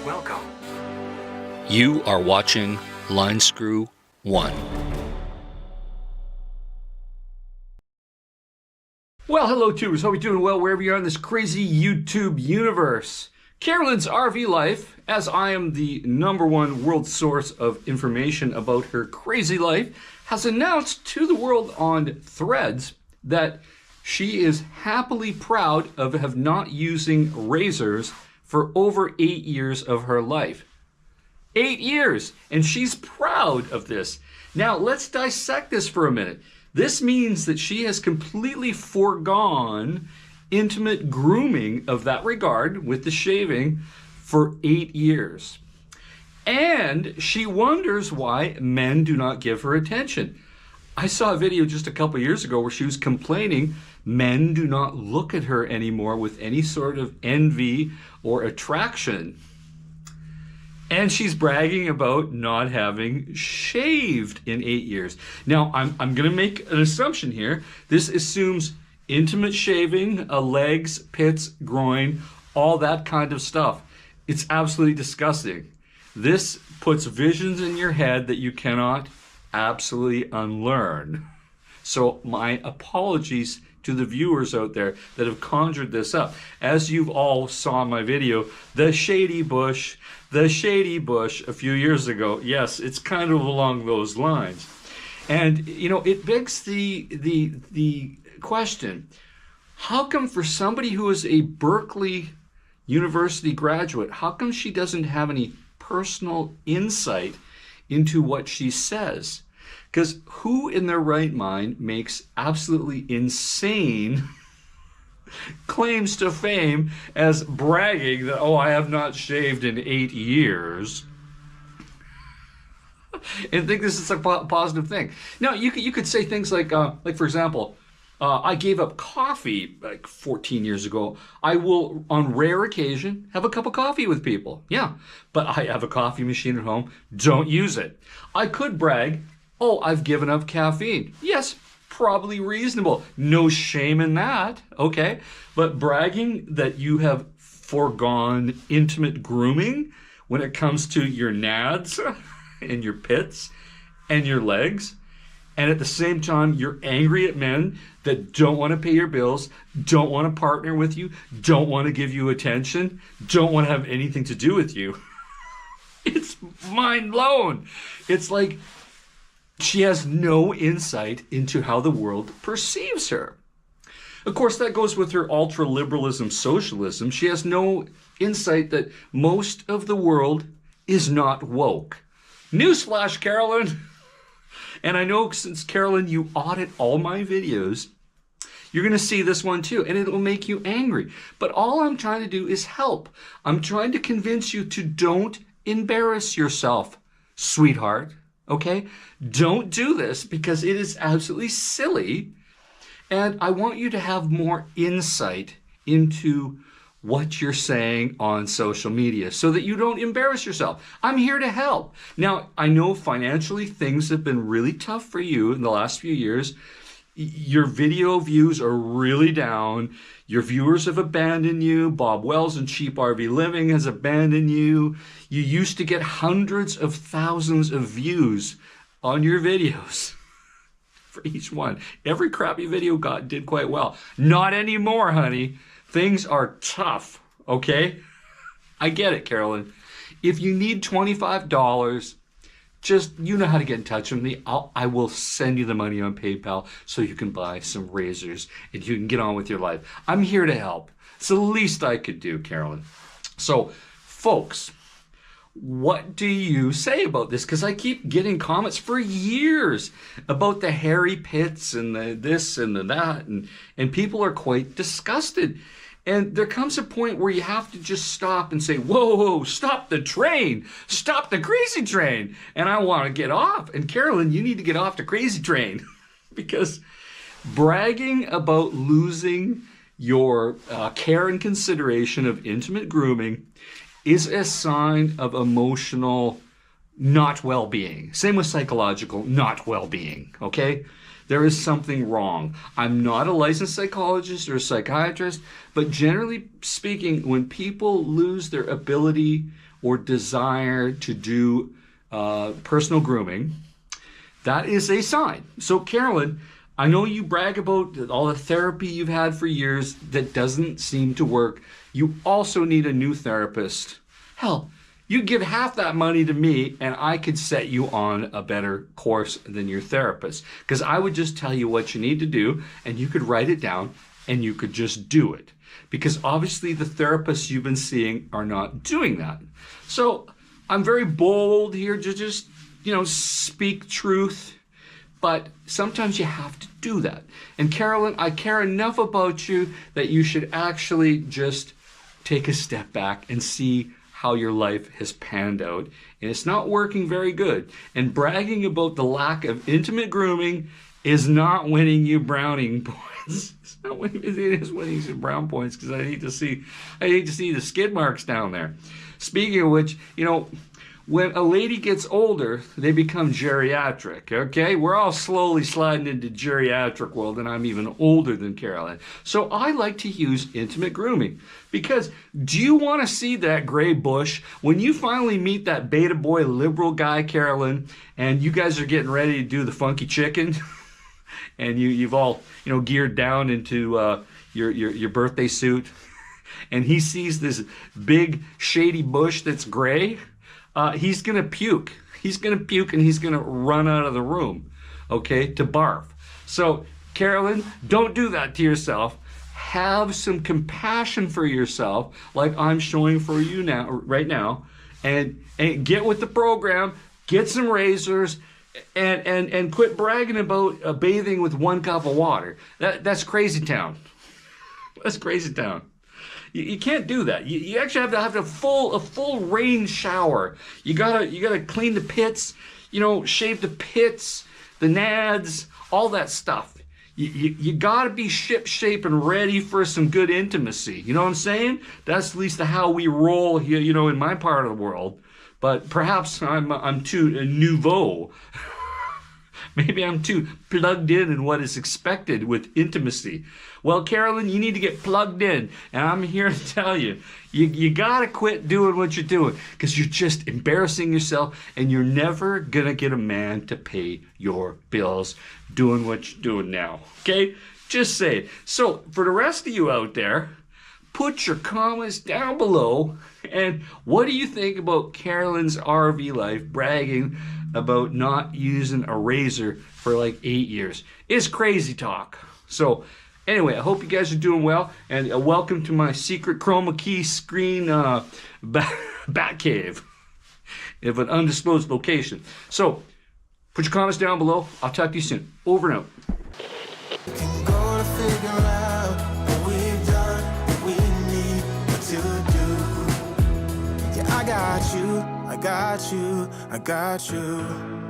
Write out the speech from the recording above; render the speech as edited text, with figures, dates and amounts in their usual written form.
Welcome. You are watching Line Screw 1. Well, hello tubers. Hope you're doing well wherever you are in this crazy YouTube universe. Carolyn's RV life, as I am the #1 world source of information about her crazy life, has announced to the world on Threads that she is happily proud of not using razors for over 8 years of her life. 8 years! And she's proud of this. Now, let's dissect this for a minute. This means that she has completely foregone intimate grooming of that regard with the shaving for 8 years. And she wonders why men do not give her attention. I saw a video just a couple years ago where she was complaining men do not look at her anymore with any sort of envy or attraction. And she's bragging about not having shaved in 8 years. Now, I'm going to make an assumption here. This assumes intimate shaving, legs, pits, groin, all that kind of stuff. It's absolutely disgusting. This puts visions in your head that you cannot absolutely unlearn. So my apologies to the viewers out there that have conjured this up. As you've all saw in my video, the shady bush a few years ago. Yes, it's kind of along those lines. And, you know, it begs the question, how come for somebody who is a Berkeley University graduate, how come she doesn't have any personal insight into what she says? Because who in their right mind makes absolutely insane claims to fame as bragging that, oh, I have not shaved in 8 years, and think this is a positive thing? Now, you could say things like for example, I gave up coffee like 14 years ago. I will, on rare occasion, have a cup of coffee with people. Yeah, but I have a coffee machine at home. Don't use it. I could brag, oh, I've given up caffeine. Yes, probably reasonable. No shame in that, okay? But bragging that you have foregone intimate grooming when it comes to your nads and your pits and your legs, and at the same time, you're angry at men that don't want to pay your bills, don't want to partner with you, don't want to give you attention, don't want to have anything to do with you. It's mind blown. It's like she has no insight into how the world perceives her. Of course, that goes with her ultra-liberalism socialism. She has no insight that most of the world is not woke. Newsflash, Carolyn! And I know since, Carolyn, you audit all my videos, you're going to see this one too, and it'll make you angry. But all I'm trying to do is help. I'm trying to convince you to don't embarrass yourself, sweetheart, okay? Don't do this because it is absolutely silly, and I want you to have more insight into what you're saying on social media so that you don't embarrass yourself. I'm here to help. Now, I know financially things have been really tough for you in the last few years. Your video views are really down. Your viewers have abandoned you. Bob Wells and Cheap RV Living has abandoned you. You used to get hundreds of thousands of views on your videos for each one. Every crappy video did quite well. Not anymore, honey. Things are tough, okay? I get it, Carolyn. If you need $25, just, you know how to get in touch with me. I will send you the money on PayPal so you can buy some razors and you can get on with your life. I'm here to help. It's the least I could do, Carolyn. So, folks, what do you say about this? Because I keep getting comments for years about the hairy pits and the this and the that, and people are quite disgusted. And there comes a point where you have to just stop and say, whoa, stop the train, stop the crazy train. And I want to get off. And Carolyn, you need to get off the crazy train because bragging about losing your care and consideration of intimate grooming is a sign of emotional not well-being. Same with psychological not well-being, okay? there is something wrong. I'm not a licensed psychologist or a psychiatrist, but generally speaking, when people lose their ability or desire to do personal grooming, that is a sign. So, Carolyn, I know you brag about all the therapy you've had for years that doesn't seem to work. You also need a new therapist. Hell, you give half that money to me and I could set you on a better course than your therapist. Because I would just tell you what you need to do and you could write it down and you could just do it. Because obviously the therapists you've been seeing are not doing that. So I'm very bold here to just, speak truth. But sometimes you have to do that. And Carolyn, I care enough about you that you should actually just take a step back and see how your life has panned out. And it's not working very good. And bragging about the lack of intimate grooming is not winning you browning points. It is winning some brown points because I hate to see the skid marks down there. Speaking of which, when a lady gets older, they become geriatric, okay? We're all slowly sliding into geriatric world, and I'm even older than Carolyn. So I like to use intimate grooming because do you want to see that gray bush? When you finally meet that beta boy liberal guy, Carolyn, and you guys are getting ready to do the funky chicken, and you've all, geared down into your birthday suit, and he sees this big shady bush that's gray, he's going to puke. He's going to puke and he's going to run out of the room, okay, to barf. So, Carolyn, don't do that to yourself. Have some compassion for yourself, like I'm showing for you now, right now, and get with the program, get some razors, and quit bragging about bathing with 1 cup of water. That's crazy town. That's crazy town. You can't do that. You actually have to have a full rain shower. You gotta clean the pits, shave the pits, the nads, all that stuff. You gotta be ship shape and ready for some good intimacy. You know what I'm saying? That's at least how we roll here, in my part of the world. But perhaps I'm too nouveau. Maybe I'm too plugged in what is expected with intimacy. Well, Carolyn, you need to get plugged in. And I'm here to tell you, you got to quit doing what you're doing because you're just embarrassing yourself and you're never going to get a man to pay your bills doing what you're doing now. Okay? Just say it. So for the rest of you out there, put your comments down below. And what do you think about Carolyn's RV life bragging about not using a razor for like 8 years? It's crazy talk. So anyway, I hope you guys are doing well, and welcome to my secret chroma key screen bat cave of an undisclosed location. So put your comments down below. I'll talk to you soon. Over and out. I got you.